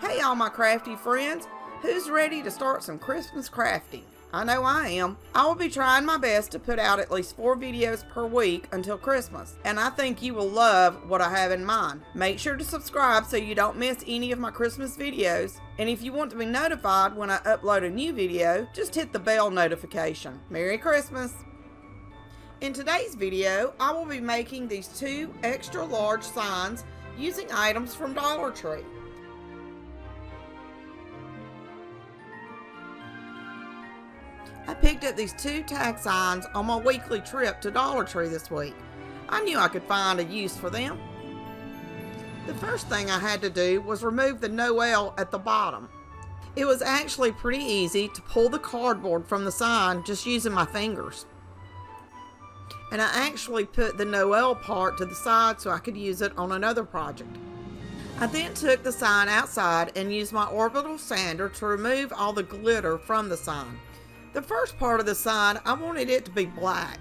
Hey all my crafty friends, who's ready to start some Christmas crafting? I know I am. I will be trying my best to put out at least 4 videos per week until Christmas, and I think you will love what I have in mind. Make sure to subscribe so you don't miss any of my Christmas videos, and if you want to be notified when I upload a new video, just hit the bell notification. Merry Christmas! In today's video, I will be making these 2 extra large signs using items from Dollar Tree. I picked up these 2 tag signs on my weekly trip to Dollar Tree this week. I knew I could find a use for them. The first thing I had to do was remove the Noel at the bottom. It was actually pretty easy to pull the cardboard from the sign just using my fingers. And I actually put the Noel part to the side so I could use it on another project. I then took the sign outside and used my orbital sander to remove all the glitter from the sign. The first part of the sign, I wanted it to be black,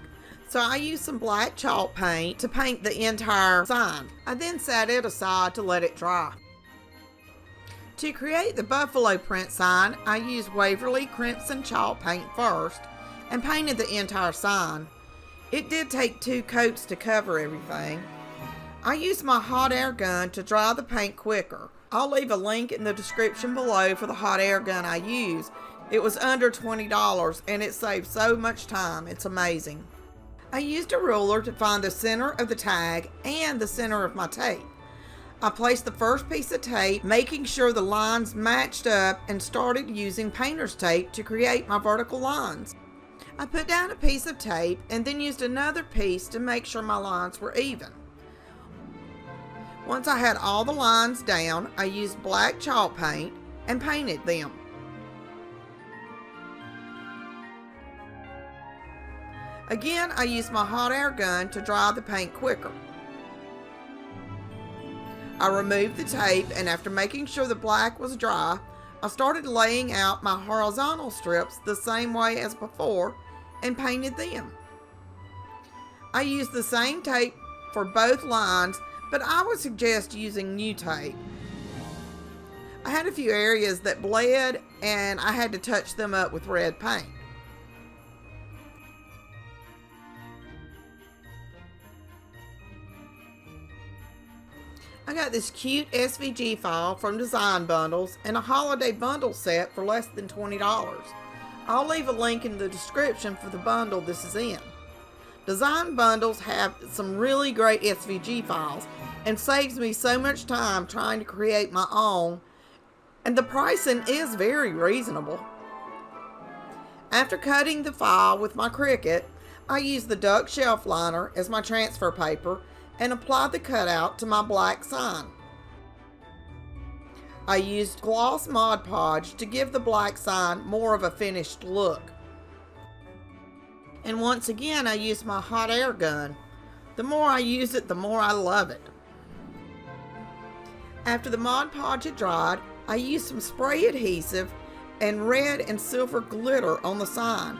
so I used some black chalk paint to paint the entire sign. I then set it aside to let it dry. To create the buffalo print sign, I used Waverly Crimson chalk paint first and painted the entire sign. It did take 2 coats to cover everything. I used my hot air gun to dry the paint quicker. I'll leave a link in the description below for the hot air gun I use. It was under $20 and it saved so much time. It's amazing. I used a ruler to find the center of the tag and the center of my tape. I placed the first piece of tape, making sure the lines matched up, and started using painter's tape to create my vertical lines. I put down a piece of tape and then used another piece to make sure my lines were even. Once I had all the lines down, I used black chalk paint and painted them. Again, I used my hot air gun to dry the paint quicker. I removed the tape, and after making sure the black was dry, I started laying out my horizontal strips the same way as before and painted them. I used the same tape for both lines, but I would suggest using new tape. I had a few areas that bled and I had to touch them up with red paint. I got this cute SVG file from Design Bundles and a holiday bundle set for less than $20. I'll leave a link in the description for the bundle this is in. Design Bundles have some really great SVG files and saves me so much time trying to create my own, and the pricing is very reasonable. After cutting the file with my Cricut, I used the duck shelf liner as my transfer paper and applied the cutout to my black sign. I used gloss Mod Podge to give the black sign more of a finished look. And once again, I used my hot air gun. The more I use it, the more I love it. After the Mod Podge had dried, I used some spray adhesive and red and silver glitter on the sign,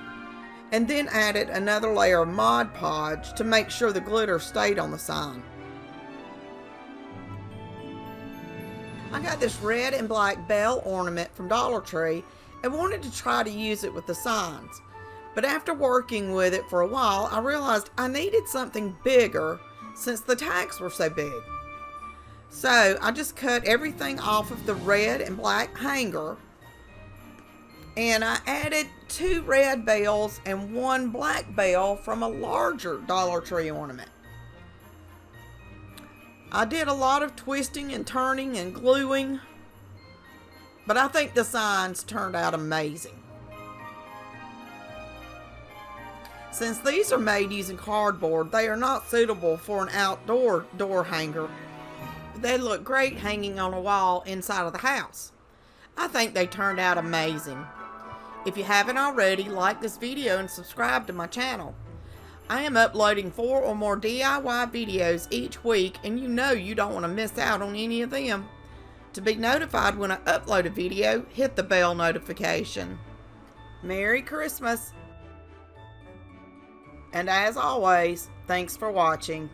and then added another layer of Mod Podge to make sure the glitter stayed on the sign. I got this red and black bell ornament from Dollar Tree and wanted to try to use it with the signs. But after working with it for a while, I realized I needed something bigger since the tags were so big. So I just cut everything off of the red and black hanger, and I added 2 red bells and 1 black bell from a larger Dollar Tree ornament. I did a lot of twisting and turning and gluing, but I think the signs turned out amazing. Since these are made using cardboard, they are not suitable for an outdoor door hanger. They look great hanging on a wall inside of the house. I think they turned out amazing. If you haven't already, like this video and subscribe to my channel. I am uploading 4 or more DIY videos each week, and you know you don't want to miss out on any of them. To be notified when I upload a video, hit the bell notification. Merry Christmas! And as always, thanks for watching.